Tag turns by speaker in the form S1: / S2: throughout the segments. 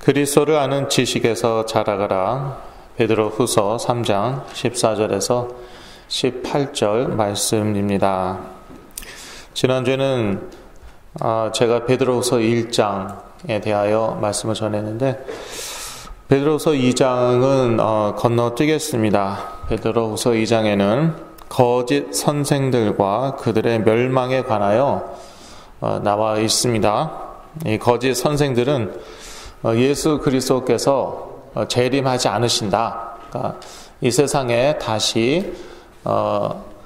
S1: 그리스도를 아는 지식에서 자라가라. 베드로후서 3장 14절에서 18절 말씀입니다. 지난주에는 제가 베드로후서 1장에 대하여 말씀을 전했는데 베드로후서 2장은 건너뛰겠습니다. 베드로후서 2장에는 거짓 선생들과 그들의 멸망에 관하여 나와 있습니다. 이 거짓 선생들은 예수 그리스도께서 재림하지 않으신다. 그러니까 이 세상에 다시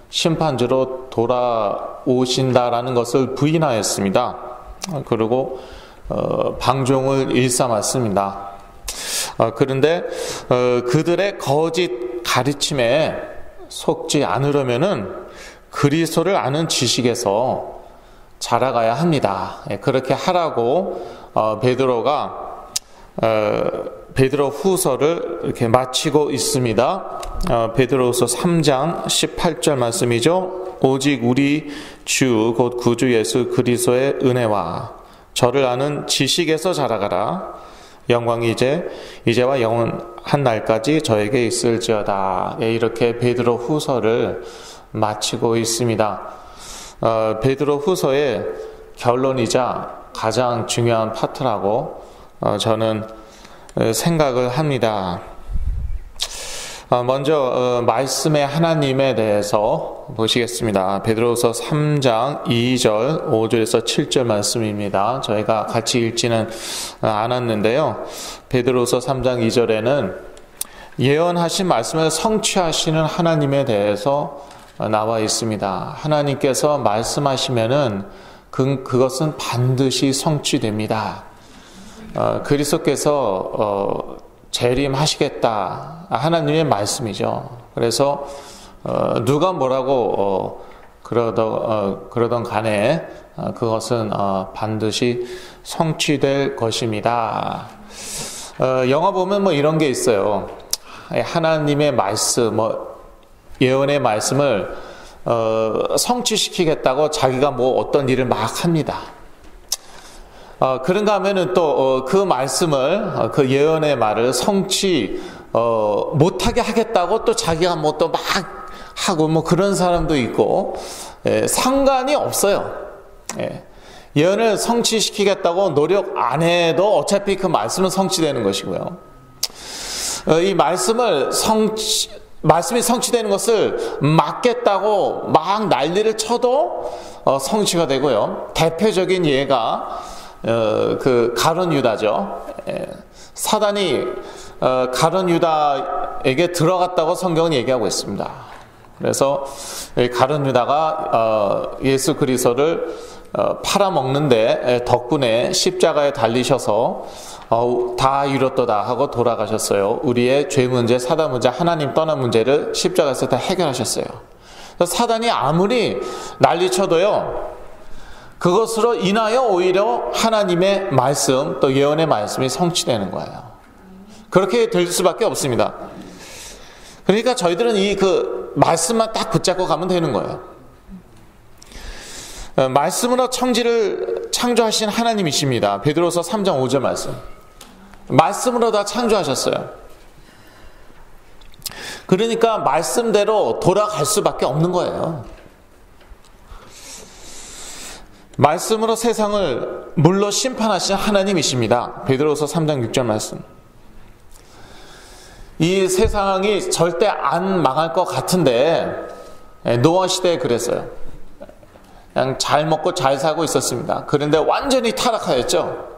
S1: 심판주로 돌아오신다라는 것을 부인하였습니다. 그리고 방종을 일삼았습니다. 그런데 그들의 거짓 가르침에 속지 않으려면은 그리스도를 아는 지식에서 자라가야 합니다. 그렇게 하라고 베드로가 베드로 후서를 이렇게 마치고 있습니다. 베드로후서 3장 18절 말씀이죠. 오직 우리 주 곧 구주 예수 그리스도의 은혜와 저를 아는 지식에서 자라가라. 영광이 이제와 영원한 날까지 저에게 있을지어다. 이렇게 베드로 후서를 마치고 있습니다. 베드로 후서의 결론이자 가장 중요한 파트라고 저는 생각을 합니다. 먼저 말씀의 하나님에 대해서 보시겠습니다. 베드로후서 3장 2절 5절에서 7절 말씀입니다. 저희가 같이 읽지는 않았는데요. 베드로후서 3장 2절에는 예언하신 말씀을 성취하시는 하나님에 대해서 나와 있습니다. 하나님께서 말씀하시면은 그것은 반드시 성취됩니다. 그리스도께서 재림하시겠다. 하나님의 말씀이죠. 그래서 누가 뭐라고 그러던 간에 그것은 반드시 성취될 것입니다. 영화 보면 뭐 이런 게 있어요. 하나님의 말씀, 예언의 말씀을 성취시키겠다고 자기가 뭐 어떤 일을 막 합니다. 그런가 하면은 또 그 말씀을 그 예언의 말을 성취 못하게 하겠다고 또 자기가 뭐 또 막 하고 뭐 그런 사람도 있고 상관이 없어요. 예언을 성취시키겠다고 노력 안 해도 어차피 그 말씀은 성취되는 것이고요. 이 말씀이 성취되는 것을 막겠다고 막 난리를 쳐도 성취가 되고요. 대표적인 예가 그 가룟 유다죠. 사단이 가룟 유다에게 들어갔다고 성경은 얘기하고 있습니다. 그래서 가룟 유다가 예수 그리스도를 팔아먹는데 덕분에 십자가에 달리셔서 다 이뤘도다 하고 돌아가셨어요. 우리의 죄 문제, 사단 문제, 하나님 떠난 문제를 십자가에서 다 해결하셨어요. 사단이 아무리 난리쳐도요, 그것으로 인하여 오히려 하나님의 말씀, 또 예언의 말씀이 성취되는 거예요. 그렇게 될 수밖에 없습니다. 그러니까 저희들은 그 말씀만 딱 붙잡고 가면 되는 거예요. 말씀으로 천지를 창조하신 하나님이십니다. 베드로서 3장 5절 말씀. 말씀으로 다 창조하셨어요. 그러니까 말씀대로 돌아갈 수밖에 없는 거예요. 말씀으로 세상을 물로 심판하신 하나님이십니다. 베드로서 3장 6절 말씀. 이 세상이 절대 안 망할 것 같은데 노아 시대에 그랬어요. 그냥 잘 먹고 잘 살고 있었습니다. 그런데 완전히 타락하였죠.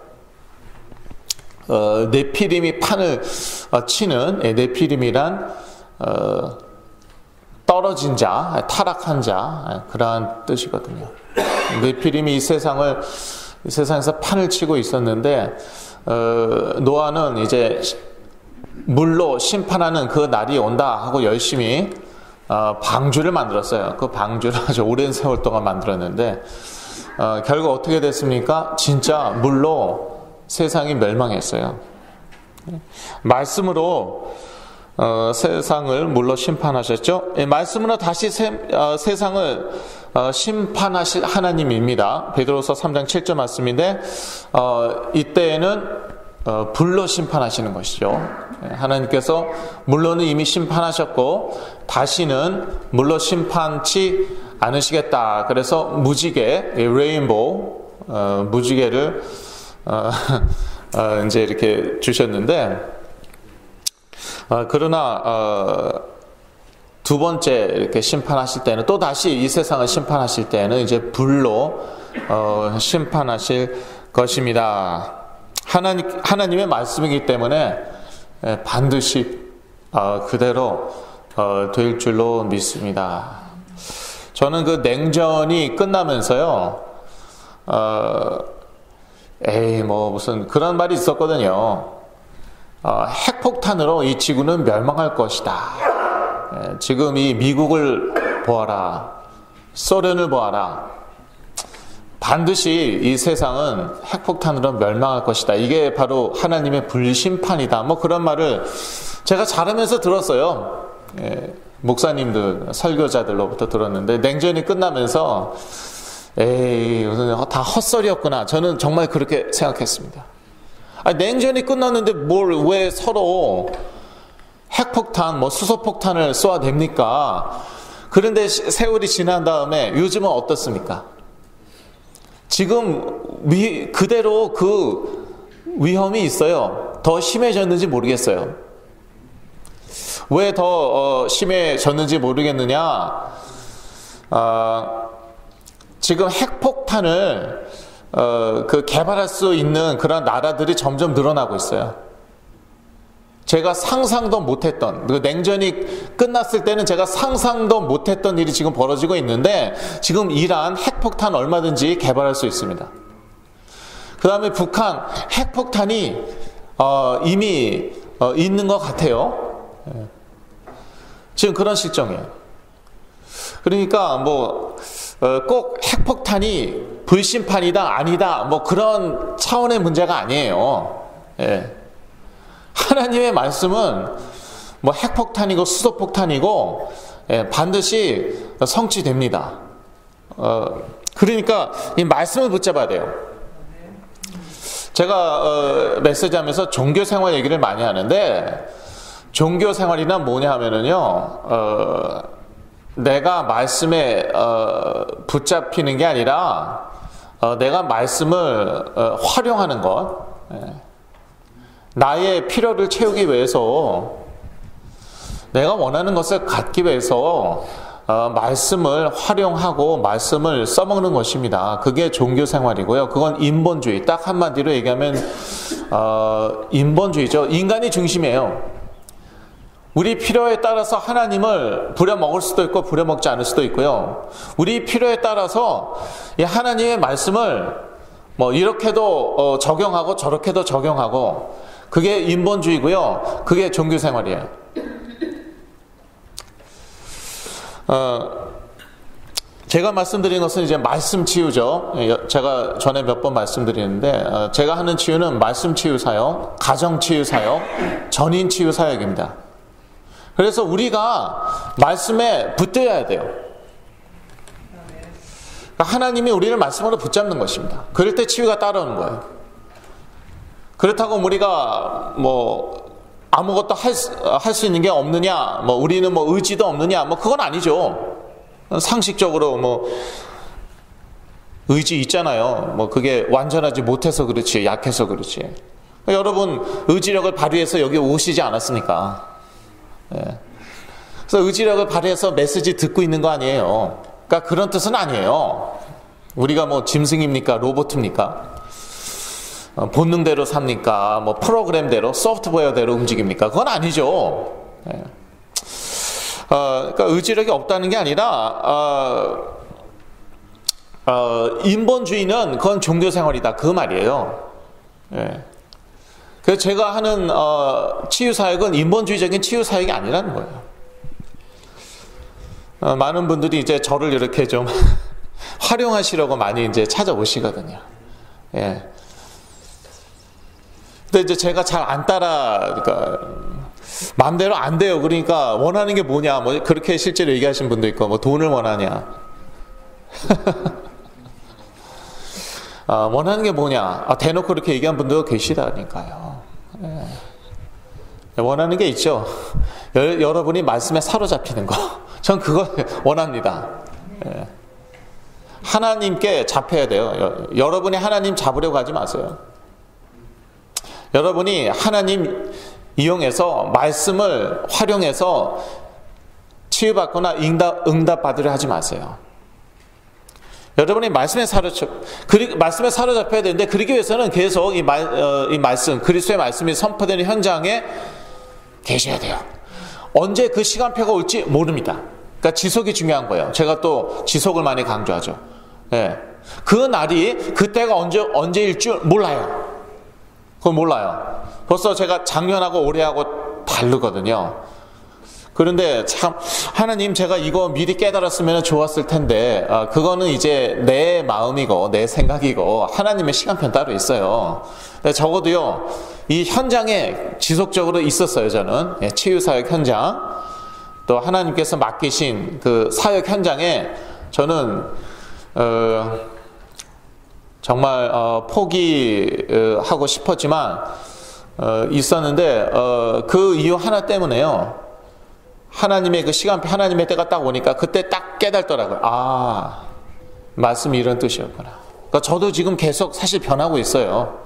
S1: 네피림이 판을 치는, 네피림이란 떨어진 자, 타락한 자, 그러한 뜻이거든요. 네피림이 이 세상에서 판을 치고 있었는데 노아는 이제 물로 심판하는 그 날이 온다 하고 열심히 방주를 만들었어요. 그 방주를 아주 오랜 세월 동안 만들었는데 결국 어떻게 됐습니까? 진짜 물로 세상이 멸망했어요. 말씀으로 세상을 물로 심판하셨죠. 말씀으로 다시 세상을 심판하실 하나님입니다. 베드로서 3장 7절 말씀인데 이때에는 불로 심판하시는 것이죠. 하나님께서 물론은 이미 심판하셨고 다시는 물로 심판치 않으시겠다. 그래서 무지개, 레인보우 무지개를 이제 이렇게 주셨는데, 그러나 두 번째 이렇게 심판하실 때는, 또 다시 이 세상을 심판하실 때는 이제 불로 심판하실 것입니다. 하나님의 말씀이기 때문에 반드시 그대로 될 줄로 믿습니다. 저는 그 냉전이 끝나면서요, 뭐 무슨 그런 말이 있었거든요. 핵폭탄으로 이 지구는 멸망할 것이다. 지금 이 미국을 보아라, 소련을 보아라. 반드시 이 세상은 핵폭탄으로 멸망할 것이다. 이게 바로 하나님의 불심판이다. 뭐 그런 말을 제가 자라면서 들었어요. 목사님들, 설교자들로부터 들었는데, 냉전이 끝나면서 무슨 다 헛소리였구나. 저는 정말 그렇게 생각했습니다. 냉전이 끝났는데 왜 서로 핵폭탄, 수소폭탄을 쏘아댑니까? 그런데 세월이 지난 다음에 요즘은 어떻습니까? 지금 그대로 그 위험이 있어요. 더 심해졌는지 모르겠어요. 왜 더 심해졌는지 모르겠느냐? 지금 핵폭탄을 개발할 수 있는 그런 나라들이 점점 늘어나고 있어요. 제가 상상도 못했던, 냉전이 끝났을 때는 제가 상상도 못했던 일이 지금 벌어지고 있는데, 지금 이란 핵폭탄 얼마든지 개발할 수 있습니다. 그 다음에 북한 핵폭탄이 이미 있는 것 같아요. 지금 그런 실정이에요. 그러니까 꼭 핵폭탄이 불심판이다 아니다 그런 차원의 문제가 아니에요. 하나님의 말씀은 핵폭탄이고 수소폭탄이고 반드시 성취됩니다. 그러니까 이 말씀을 붙잡아야 돼요. 제가 메시지하면서 종교 생활 얘기를 많이 하는데, 종교 생활이나 뭐냐 하면은요, 내가 말씀에 붙잡히는 게 아니라 내가 말씀을 활용하는 것, 나의 필요를 채우기 위해서, 내가 원하는 것을 갖기 위해서 말씀을 활용하고 말씀을 써먹는 것입니다. 그게 종교 생활이고요. 그건 인본주의, 딱 한마디로 얘기하면 인본주의죠. 인간이 중심이에요. 우리 필요에 따라서 하나님을 부려먹을 수도 있고 부려먹지 않을 수도 있고요. 우리 필요에 따라서 이 하나님의 말씀을 이렇게도 적용하고 저렇게도 적용하고, 그게 인본주의고요. 그게 종교생활이에요. 제가 말씀드린 것은 이제 말씀 치유죠. 제가 전에 몇 번 말씀드리는데, 제가 하는 치유는 말씀 치유 사역, 가정 치유 사역, 전인 치유 사역입니다. 그래서 우리가 말씀에 붙들어야 돼요. 그러니까 하나님이 우리를 말씀으로 붙잡는 것입니다. 그럴 때 치유가 따라오는 거예요. 그렇다고 우리가 아무것도 할 수 있는 게 없느냐, 우리는 의지도 없느냐, 그건 아니죠. 상식적으로 의지 있잖아요. 그게 완전하지 못해서 그렇지, 약해서 그렇지. 여러분 의지력을 발휘해서 여기 오시지 않았습니까? 그래서 의지력을 발휘해서 메시지 듣고 있는 거 아니에요. 그러니까 그런 뜻은 아니에요. 우리가 짐승입니까? 로봇입니까? 본능대로 삽니까? 프로그램대로, 소프트웨어대로 움직입니까? 그건 아니죠. 그러니까 의지력이 없다는 게 아니라 인본주의는 그건 종교생활이다, 그 말이에요. 그래서 제가 하는 치유사역은 인본주의적인 치유사역이 아니라는 거예요. 많은 분들이 이제 저를 이렇게 좀 활용하시려고 많이 이제 찾아오시거든요. 근데 이제 제가 잘 안 그러니까 마음대로 안 돼요. 그러니까 원하는 게 뭐냐, 그렇게 실제로 얘기하신 분도 있고, 돈을 원하냐, 원하는 게 뭐냐, 대놓고 그렇게 얘기한 분도 계시다니까요. 원하는 게 있죠. 여러분이 말씀에 사로잡히는 거. 전 그거 원합니다. 하나님께 잡혀야 돼요. 여러분이 하나님 잡으려고 하지 마세요. 여러분이 하나님 이용해서 말씀을 활용해서 치유받거나 응답받으려 하지 마세요. 여러분이 말씀에 사로잡혀야 되는데, 그러기 위해서는 계속 이 말씀, 그리스도의 말씀이 선포되는 현장에 계셔야 돼요. 언제 그 시간표가 올지 모릅니다. 그러니까 지속이 중요한 거예요. 제가 또 지속을 많이 강조하죠. 그 날이, 그때가 언제일 줄 몰라요. 그건 몰라요. 벌써 제가 작년하고 올해하고 다르거든요. 그런데 참, 하나님, 제가 이거 미리 깨달았으면 좋았을 텐데, 그거는 이제 내 마음이고 내 생각이고 하나님의 시간표는 따로 있어요. 적어도요, 이 현장에 지속적으로 있었어요. 저는 치유사역 현장, 또 하나님께서 맡기신 그 사역 현장에 저는 정말 포기하고 싶었지만 있었는데, 그 이유 하나 때문에요, 하나님의 그 시간표, 하나님의 때가 딱 오니까 그때 딱 깨닫더라고요. 말씀이 이런 뜻이었구나. 그러니까 저도 지금 계속 사실 변하고 있어요.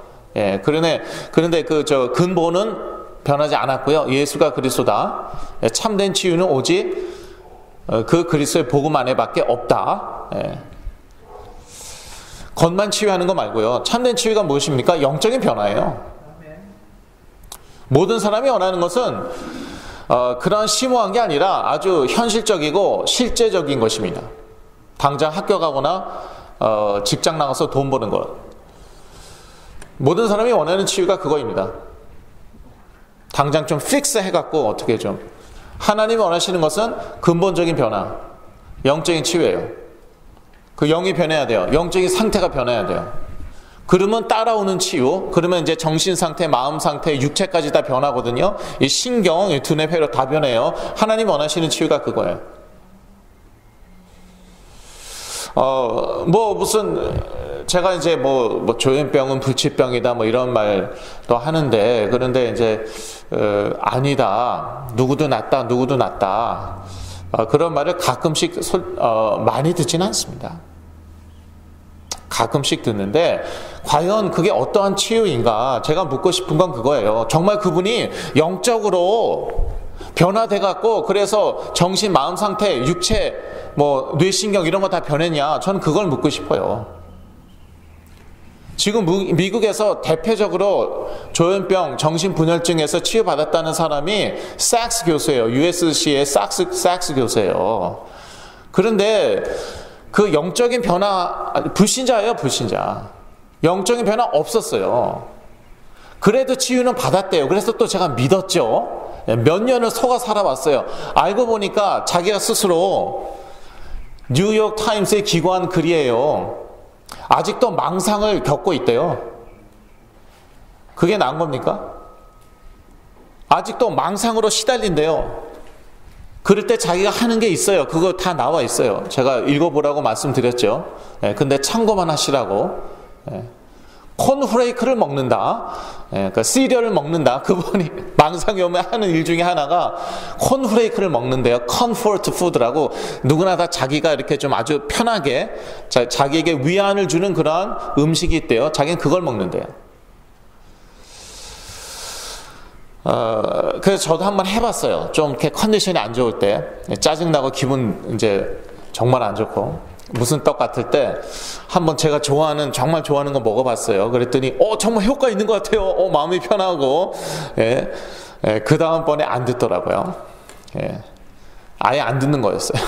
S1: 그런데 근본은 변하지 않았고요. 예수가 그리스도다. 참된 치유는 오직 그 그리스도의 복음 안에밖에 없다. 겉만 치유하는 거 말고요. 참된 치유가 무엇입니까? 영적인 변화예요. 모든 사람이 원하는 것은 그런 심오한 게 아니라 아주 현실적이고 실제적인 것입니다. 당장 학교 가거나 직장 나가서 돈 버는 것. 모든 사람이 원하는 치유가 그거입니다. 당장 좀 픽스 해갖고 어떻게 좀. 하나님이 원하시는 것은 근본적인 변화, 영적인 치유예요. 그 영이 변해야 돼요. 영적인 상태가 변해야 돼요. 그러면 따라오는 치유, 그러면 이제 정신 상태, 마음 상태, 육체까지 다 변하거든요. 이 신경, 이 두뇌, 폐로 다 변해요. 하나님 원하시는 치유가 그거예요. 제가 이제 조현병은 불치병이다, 이런 말도 하는데, 그런데 이제, 아니다. 누구도 낫다. 그런 말을 가끔씩, 많이 듣진 않습니다. 가끔씩 듣는데, 과연 그게 어떠한 치유인가? 제가 묻고 싶은 건 그거예요. 정말 그분이 영적으로 변화돼갖고, 그래서 정신, 마음 상태, 육체, 뇌신경 이런 거 다 변했냐? 저는 그걸 묻고 싶어요. 지금 미국에서 대표적으로 조현병, 정신분열증에서 치유받았다는 사람이 삭스 교수예요. USC의 삭스 교수예요. 그런데 그 영적인 변화, 불신자예요, 불신자. 영적인 변화 없었어요. 그래도 치유는 받았대요. 그래서 또 제가 믿었죠. 몇 년을 속아 살아왔어요. 알고 보니까 자기가 스스로 뉴욕 타임스에 기고한 글이에요. 아직도 망상을 겪고 있대요. 그게 나은 겁니까? 아직도 망상으로 시달린대요. 그럴 때 자기가 하는 게 있어요. 그거 다 나와 있어요. 제가 읽어보라고 말씀드렸죠. 근데 참고만 하시라고. 콘프레이크를 먹는다. 그러니까 시리얼을 먹는다. 그분이 망상이 오면 하는 일 중에 하나가 콘프레이크를 먹는데요. 컴포트 푸드라고, 누구나 다 자기가 이렇게 좀 아주 편하게 자기에게 위안을 주는 그런 음식이 있대요. 자기는 그걸 먹는데요. 그래서 저도 한번 해봤어요. 좀 이렇게 컨디션이 안 좋을 때, 짜증나고 기분 이제 정말 안 좋고, 무슨 떡 같을 때 한번 제가 정말 좋아하는 거 먹어봤어요. 그랬더니 정말 효과 있는 것 같아요. 마음이 편하고. 그 다음번에 안 듣더라고요. 아예 안 듣는 거였어요.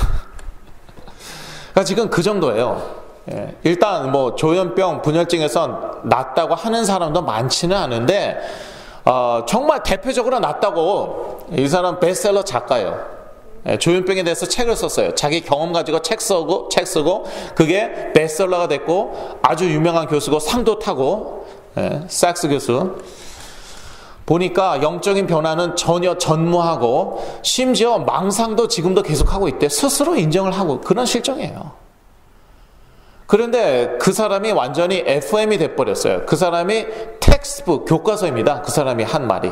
S1: 그러니까 지금 그 정도예요. 일단 조현병, 분열증에서 낫다고 하는 사람도 많지는 않은데, 정말 대표적으로 낫다고, 이 사람 베스트셀러 작가예요. 조현병에 대해서 책을 썼어요. 자기 경험 가지고 책 쓰고 그게 베스트셀러가 됐고, 아주 유명한 교수고 상도 타고, 삭스 교수. 보니까 영적인 변화는 전혀 전무하고, 심지어 망상도 지금도 계속하고 있대. 스스로 인정을 하고, 그런 실정이에요. 그런데 그 사람이 완전히 FM이 돼버렸어요. 그 사람이 텍스트북, 교과서입니다. 그 사람이 한 말이.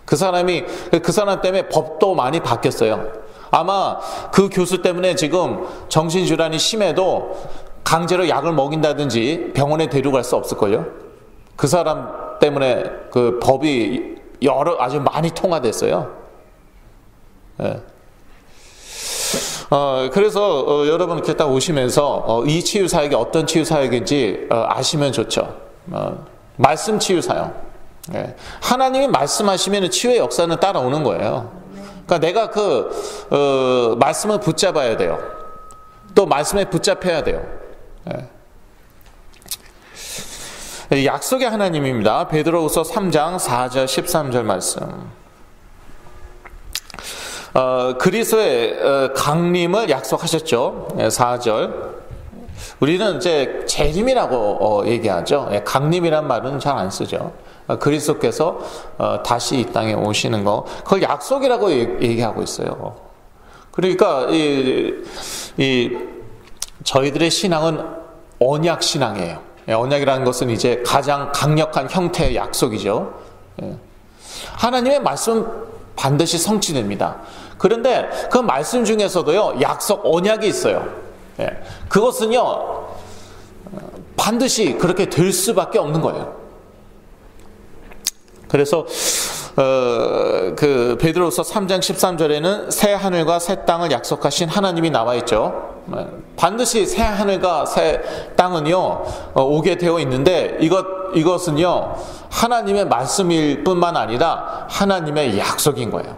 S1: 그 사람 때문에 법도 많이 바뀌었어요. 아마 그 교수 때문에 지금 정신질환이 심해도 강제로 약을 먹인다든지 병원에 데려갈 수 없을걸요. 그 사람 때문에 그 법이 아주 많이 통과됐어요. 예. 그래서 여러분 이렇게 딱 오시면서 이 치유 사역이 어떤 치유 사역인지 아시면 좋죠. 말씀 치유 사역. 예. 하나님이 말씀하시면 치유의 역사는 따라오는 거예요. 그러니까 내가 그 말씀을 붙잡아야 돼요. 또 말씀에 붙잡혀야 돼요. 예. 약속의 하나님입니다. 베드로후서 3장 4절 13절 말씀. 그리스도의 강림을 약속하셨죠. 4절. 우리는 이제 재림이라고 얘기하죠. 강림이란 말은 잘 안 쓰죠. 그리스도께서 다시 이 땅에 오시는 거, 그걸 약속이라고 얘기하고 있어요. 그러니까 저희들의 신앙은 언약 신앙이에요. 언약이라는 것은 이제 가장 강력한 형태의 약속이죠. 하나님의 말씀은 반드시 성취됩니다. 그런데 그 말씀 중에서도요, 약속 언약이 있어요. 그것은요, 반드시 그렇게 될 수밖에 없는 거예요. 그래서 그 베드로후서 3장 13절에는 새 하늘과 새 땅을 약속하신 하나님이 나와 있죠. 반드시 새 하늘과 새 땅은요 오게 되어 있는데 이것은요 하나님의 말씀일 뿐만 아니라 하나님의 약속인 거예요.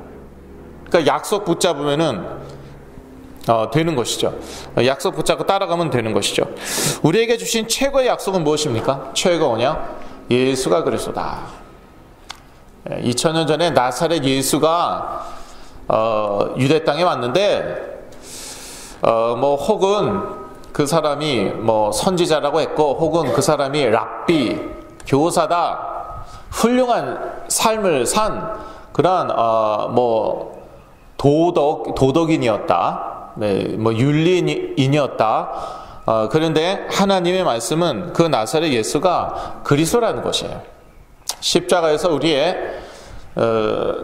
S1: 그러니까 약속 붙잡으면은 되는 것이죠. 약속 붙잡고 따라가면 되는 것이죠. 우리에게 주신 최고의 약속은 무엇입니까? 최고의 언약, 예수가 그리스도다. 2000년 전에 나사렛 예수가 유대 땅에 왔는데 뭐 혹은 그 사람이 뭐 선지자라고 했고 혹은 그 사람이 랍비, 교사다, 훌륭한 삶을 산 그러한 뭐 도덕인이었다, 네, 뭐 윤리인이었다. 그런데 하나님의 말씀은 그 나사렛 예수가 그리스도라는 것이에요. 십자가에서 우리의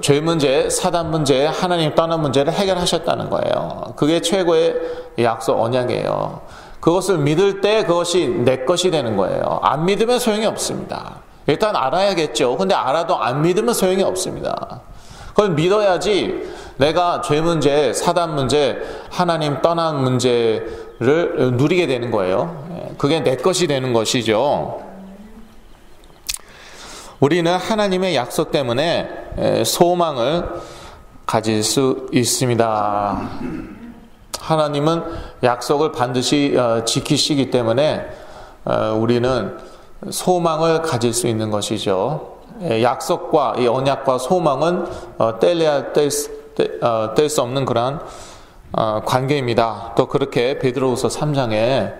S1: 죄 문제, 사단 문제, 하나님 떠난 문제를 해결하셨다는 거예요. 그게 최고의 약속 언약이에요. 그것을 믿을 때 그것이 내 것이 되는 거예요. 안 믿으면 소용이 없습니다. 일단 알아야겠죠. 근데 알아도 안 믿으면 소용이 없습니다. 그걸 믿어야지 내가 죄 문제, 사단 문제, 하나님 떠난 문제를 누리게 되는 거예요. 그게 내 것이 되는 것이죠. 우리는 하나님의 약속 때문에 소망을 가질 수 있습니다. 하나님은 약속을 반드시 지키시기 때문에 우리는 소망을 가질 수 있는 것이죠. 약속과 이 언약과 소망은 뗄 수 없는 그러한 관계입니다. 또 그렇게 베드로후서 3장에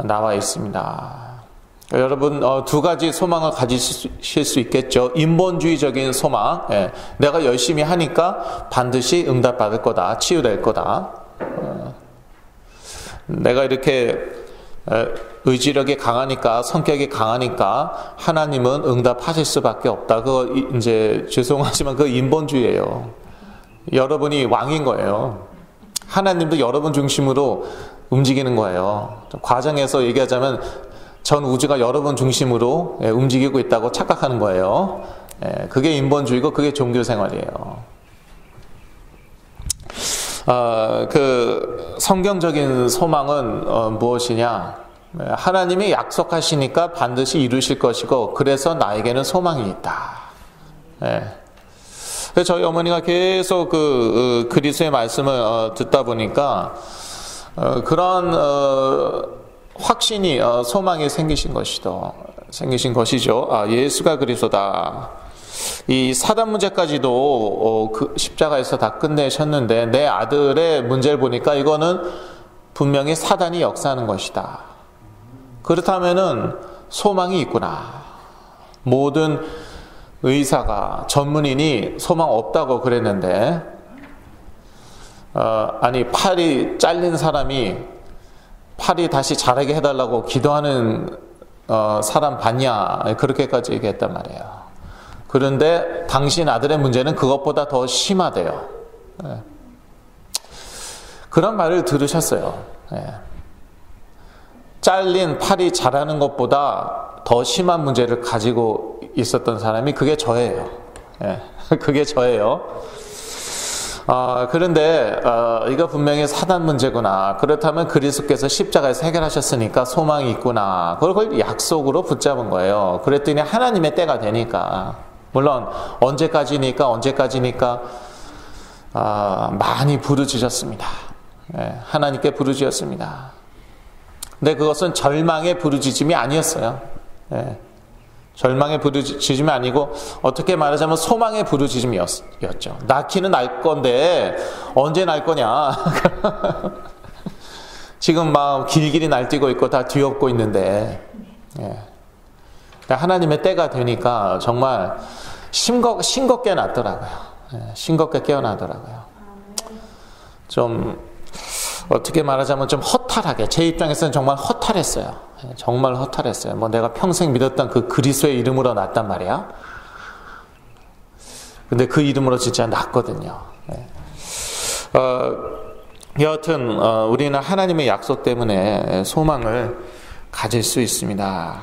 S1: 나와 있습니다. 여러분 두 가지 소망을 가지실 수 있겠죠. 인본주의적인 소망, 내가 열심히 하니까 반드시 응답받을 거다, 치유될 거다. 내가 이렇게 의지력이 강하니까, 성격이 강하니까 하나님은 응답하실 수밖에 없다. 그거 이제 죄송하지만 그 인본주의예요. 여러분이 왕인 거예요. 하나님도 여러분 중심으로 움직이는 거예요. 과정에서 얘기하자면 전 우주가 여러분 중심으로 움직이고 있다고 착각하는 거예요. 그게 인본주의고 그게 종교생활이에요. 그 성경적인 소망은 무엇이냐? 하나님이 약속하시니까 반드시 이루실 것이고 그래서 나에게는 소망이 있다. 그래서 저희 어머니가 계속 그 그리스도의 말씀을 듣다 보니까 그런 확신이 소망이 생기신 것이죠. 예수가 그리스도다. 이 사단 문제까지도 그 십자가에서 다 끝내셨는데 내 아들의 문제를 보니까 이거는 분명히 사단이 역사하는 것이다. 그렇다면은 소망이 있구나. 모든 의사가 전문인이 소망 없다고 그랬는데 아니 팔이 잘린 사람이 팔이 다시 자라게 해달라고 기도하는 사람 봤냐? 그렇게까지 얘기했단 말이에요. 그런데 당신 아들의 문제는 그것보다 더 심하대요. 그런 말을 들으셨어요. 잘린 팔이 자라는 것보다 더 심한 문제를 가지고 있었던 사람이 그게 저예요. 그게 저예요. 그런데 이거 분명히 사단 문제구나. 그렇다면 그리스도께서 십자가에서 해결하셨으니까 소망이 있구나. 그걸 약속으로 붙잡은 거예요. 그랬더니 하나님의 때가 되니까, 물론 언제까지니까 많이 부르짖었습니다. 하나님께 부르짖었습니다. 근데 그것은 절망의 부르짖음이 아니었어요. 절망의 부르짖음이 아니고 어떻게 말하자면 소망의 부르짖음이었죠. 낳기는 날 건데 언제 날 거냐. 지금 막 길길이 날뛰고 있고 다 뒤엎고 있는데, 하나님의 때가 되니까 정말 싱겁게 났더라고요. 싱겁게 깨어나더라고요. 좀 어떻게 말하자면 좀 허탈하게, 제 입장에서는 정말 허탈했어요. 정말 허탈했어요. 뭐 내가 평생 믿었던 그 그리스도의 이름으로 났단 말이야. 근데 그 이름으로 진짜 났거든요. 여하튼 우리는 하나님의 약속 때문에 소망을 가질 수 있습니다.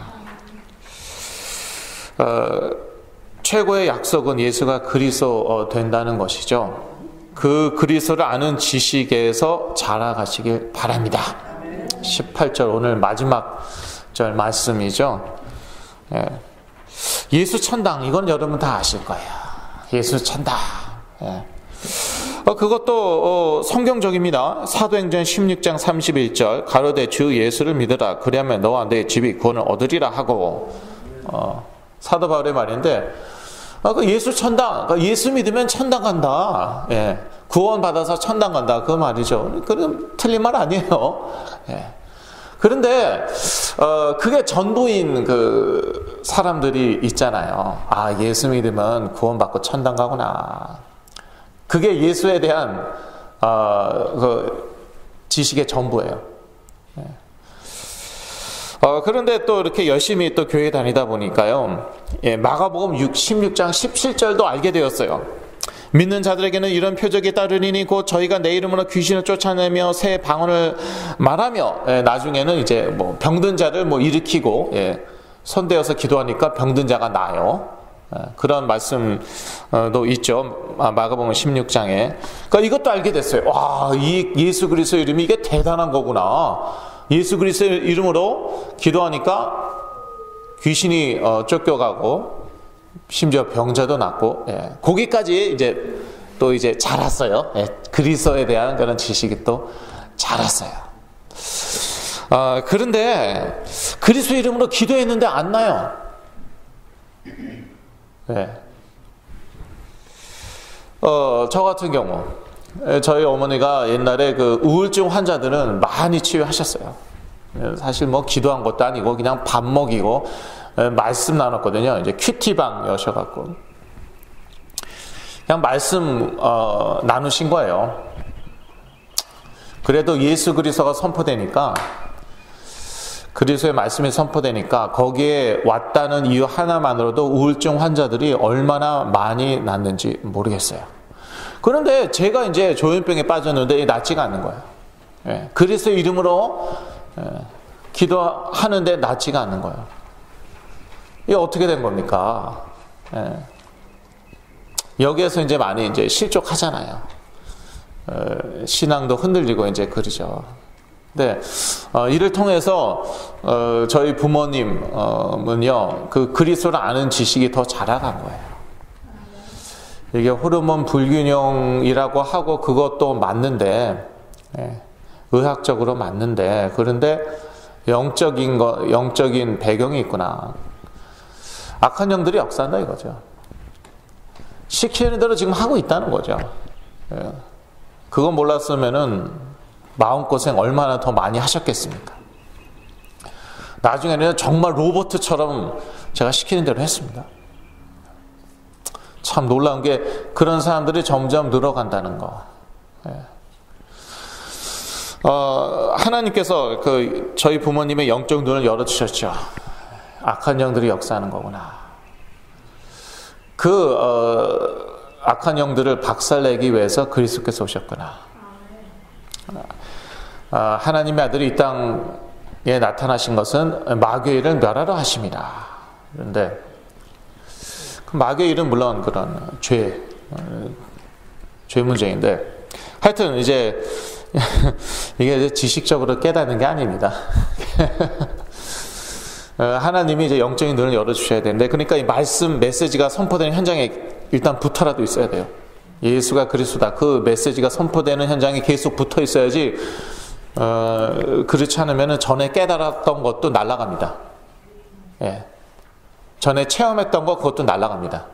S1: 최고의 약속은 예수가 그리스도 된다는 것이죠. 그 그리스도를 아는 지식에서 자라가시길 바랍니다. 18절 오늘 마지막 절 말씀이죠. 예수 천당, 이건 여러분 다 아실 거예요. 예수 천당. 그것도 성경적입니다. 사도행전 16장 31절 가로되 주 예수를 믿으라 그리하면 너와 내 집이 구원을 얻으리라 하고, 사도 바울의 말인데, 그 예수 천당, 예수 믿으면 천당 간다. 구원 받아서 천당 간다. 그 말이죠. 그럼 틀린 말 아니에요. 그런데 그게 전부인 그 사람들이 있잖아요. 예수 믿으면 구원 받고 천당 가구나. 그게 예수에 대한 그 지식의 전부예요. 그런데 또 이렇게 열심히 또 교회 다니다 보니까요, 마가복음 16장 17절도 알게 되었어요. 믿는 자들에게는 이런 표적이 따르리니 곧 저희가 내 이름으로 귀신을 쫓아내며 새 방언을 말하며, 나중에는 이제 뭐 병든 자를 뭐 일으키고, 손대어서 기도하니까 병든 자가 나아요. 그런 말씀도 있죠. 마가복음 16장에. 그러니까 이것도 알게 됐어요. 와, 이 예수 그리스도 이름이 이게 대단한 거구나. 예수 그리스도의 이름으로 기도하니까 귀신이 쫓겨가고 심지어 병자도 낫고, 거기까지 이제 자랐어요. 그리스도에 대한 그런 지식이 또 자랐어요. 그런데 그리스도 이름으로 기도했는데 안 나요. 저 같은 경우, 저희 어머니가 옛날에 그 우울증 환자들은 많이 치유하셨어요. 사실 뭐 기도한 것도 아니고 그냥 밥 먹이고 말씀 나눴거든요. 이제 큐티방 여셔갖고 그냥 말씀 나누신 거예요. 그래도 예수 그리스도가 선포되니까, 그리스도의 말씀이 선포되니까 거기에 왔다는 이유 하나만으로도 우울증 환자들이 얼마나 많이 낫는지 모르겠어요. 그런데 제가 이제 조현병에 빠졌는데 낫지가 않는 거예요. 그리스도 이름으로 기도하는데 낫지가 않는 거예요. 이게 어떻게 된 겁니까? 여기에서 이제 많이 이제 실족하잖아요. 신앙도 흔들리고 이제 그러죠. 네, 이를 통해서 저희 부모님은요, 그 그리스도를 아는 지식이 더 자라간 거예요. 이게 호르몬 불균형이라고 하고 그것도 맞는데, 의학적으로 맞는데, 그런데 영적인 배경이 있구나. 악한 영들이 역사한다 이거죠. 시키는 대로 지금 하고 있다는 거죠. 그거 몰랐으면은 마음고생 얼마나 더 많이 하셨겠습니까? 나중에는 정말 로봇처럼 제가 시키는 대로 했습니다. 참 놀라운 게 그런 사람들이 점점 늘어간다는 거. 하나님께서 저희 부모님의 영적 눈을 열어주셨죠. 악한 영들이 역사하는 거구나. 악한 영들을 박살내기 위해서 그리스도께서 오셨구나. 하나님의 아들이 이 땅에 나타나신 것은 마귀의 일을 멸하러 하십니다. 그런데 그 마귀의 일은 물론 그런 죄 문제인데, 하여튼 이게 이제 지식적으로 깨닫는 게 아닙니다. 하나님이 이제 영적인 눈을 열어주셔야 되는데, 그러니까 이 말씀 메시지가 선포되는 현장에 일단 붙어라도 있어야 돼요. 예수가 그리스도다, 그 메시지가 선포되는 현장에 계속 붙어 있어야지. 그렇지 않으면 전에 깨달았던 것도 날아갑니다. 예. 전에 체험했던 거 그것도 날아갑니다.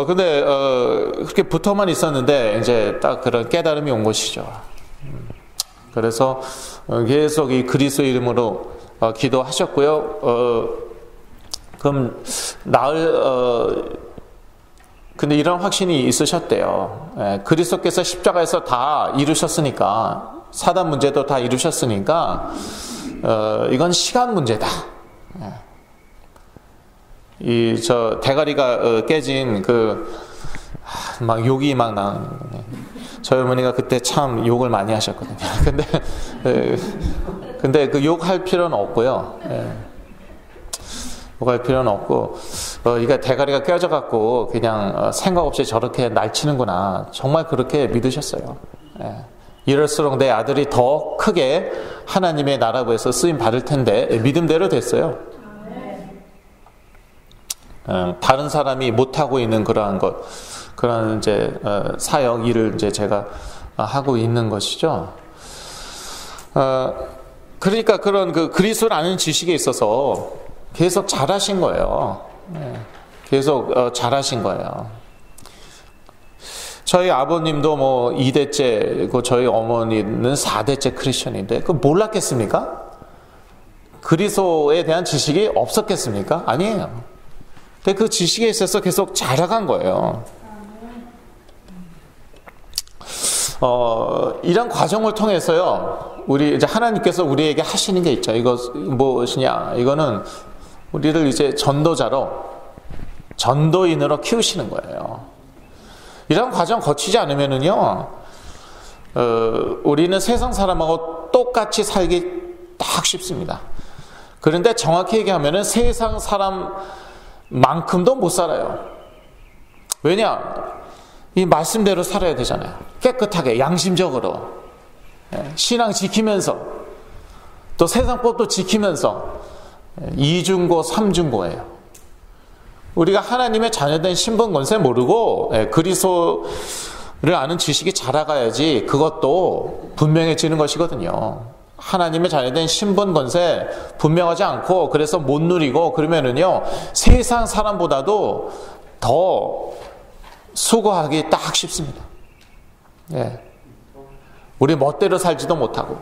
S1: 근데 그렇게 붙어만 있었는데 이제 딱 그런 깨달음이 온 것이죠. 그래서 계속 이 그리스도 이름으로 기도하셨고요. 그럼 근데 이런 확신이 있으셨대요. 예, 그리스도께서 십자가에서 다 이루셨으니까, 사단 문제도 다 이루셨으니까, 이건 시간 문제다. 예. 대가리가 깨진 막 욕이 막 나는. 저희 어머니가 그때 참 욕을 많이 하셨거든요. 근데 그 욕할 필요는 없고요. 예. 욕할 필요는 없고, 이게 대가리가 깨져갖고 그냥 생각 없이 저렇게 날치는구나. 정말 그렇게 믿으셨어요. 예. 이럴수록 내 아들이 더 크게 하나님의 나라부에서 쓰임 받을 텐데, 믿음대로 됐어요. 다른 사람이 못하고 있는 그러한 이제 사역 일을 이제 제가 하고 있는 것이죠. 그러니까 그런 그리스도를 아는 지식에 있어서 계속 잘하신 거예요. 계속 잘하신 거예요. 저희 아버님도 뭐 2대째고 저희 어머니는 4대째 크리스천인데 그 몰랐겠습니까? 그리스도에 대한 지식이 없었겠습니까? 아니에요. 근데 그 지식에 있어서 계속 자라간 거예요. 이런 과정을 통해서요, 이제 하나님께서 우리에게 하시는 게 있죠. 이거 무엇이냐? 이거는 우리를 이제 전도인으로 키우시는 거예요. 이런 과정 거치지 않으면은요, 우리는 세상 사람하고 똑같이 살기 딱 쉽습니다. 그런데 정확히 얘기하면은 세상 사람만큼도 못 살아요. 왜냐? 이 말씀대로 살아야 되잖아요. 깨끗하게, 양심적으로. 신앙 지키면서, 또 세상법도 지키면서, 이중고, 삼중고예요. 우리가 하나님의 자녀된 신분 권세 모르고 그리스도를 아는 지식이 자라가야지 그것도 분명해지는 것이거든요. 하나님의 자녀된 신분 권세 분명하지 않고 그래서 못 누리고 그러면은요, 세상 사람보다도 더 수고하기 딱 쉽습니다. 예. 우리 멋대로 살지도 못하고,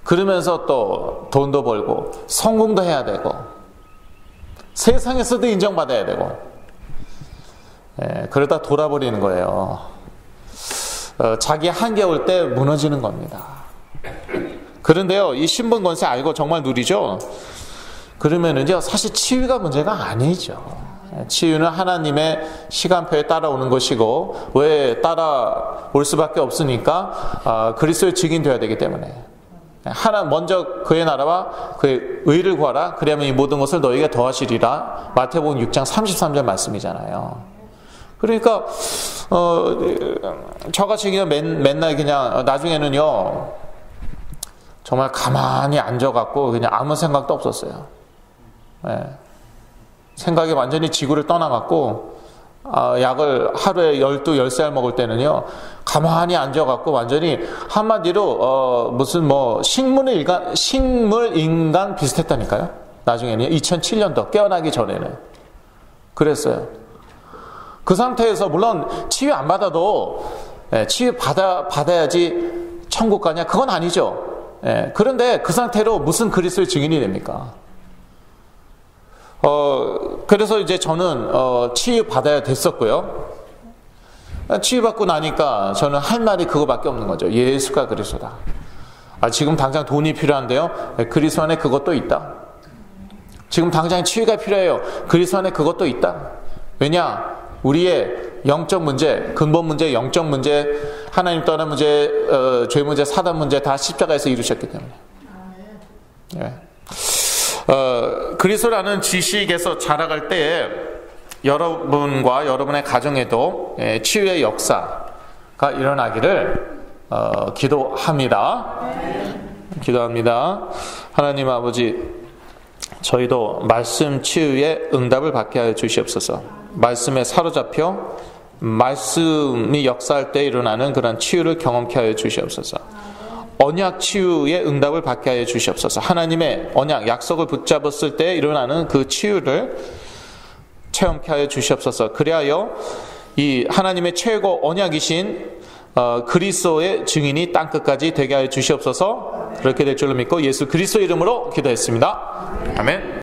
S1: 그러면서 또 돈도 벌고 성공도 해야 되고 세상에서도 인정받아야 되고, 예, 그러다 돌아버리는 거예요. 자기 한계 올 때 무너지는 겁니다. 그런데요, 이 신분 권세 알고 정말 누리죠? 그러면은요, 사실 치유가 문제가 아니죠. 치유는 하나님의 시간표에 따라오는 것이고, 왜 따라올 수밖에 없으니까 그리스도의 증인되어야 되기 때문에, 먼저 그의 나라와 그의 의를 구하라. 그리하면 이 모든 것을 너희에게 더하시리라. 마태복음 6장 33절 말씀이잖아요. 그러니까 저같이 그냥 맨날 그냥 나중에는요, 정말 가만히 앉아갖고 그냥 아무 생각도 없었어요. 예. 생각이 완전히 지구를 떠나갖고, 약을 하루에 12, 13알 먹을 때는요, 가만히 앉아갖고 완전히 한마디로 무슨 식물 인간 비슷했다니까요. 나중에는 2007년도 깨어나기 전에는 그랬어요. 그 상태에서 물론 치유 안 받아도 치유 받아야지 천국 가냐? 그건 아니죠. 그런데 그 상태로 무슨 그리스도의 증인이 됩니까? 그래서 이제 저는 치유 받아야 됐었고요. 치유받고 나니까 저는 할 말이 그거밖에 없는 거죠. 예수가 그리스도다. 지금 당장 돈이 필요한데요. 그리스도 안에 그것도 있다. 지금 당장 치유가 필요해요. 그리스도 안에 그것도 있다. 왜냐? 우리의 영적 문제, 근본 문제, 영적 문제, 하나님 떠난 문제, 죄 문제, 사단 문제 다 십자가에서 이루셨기 때문에. 예. 그리스도라는 지식에서 자라갈 때에 여러분과 여러분의 가정에도 치유의 역사가 일어나기를 기도합니다. 기도합니다. 하나님 아버지, 저희도 말씀 치유의 응답을 받게 하여 주시옵소서. 말씀에 사로잡혀 말씀이 역사할 때 일어나는 그런 치유를 경험케 하여 주시옵소서. 언약 치유의 응답을 받게 하여 주시옵소서. 하나님의 언약, 약속을 붙잡았을 때 일어나는 그 치유를 체험케 하여 주시옵소서. 그리하여 이 하나님의 최고 언약이신 그리스도의 증인이 땅끝까지 되게 하여 주시옵소서. 그렇게 될 줄로 믿고 예수 그리스도 이름으로 기도했습니다. 아멘.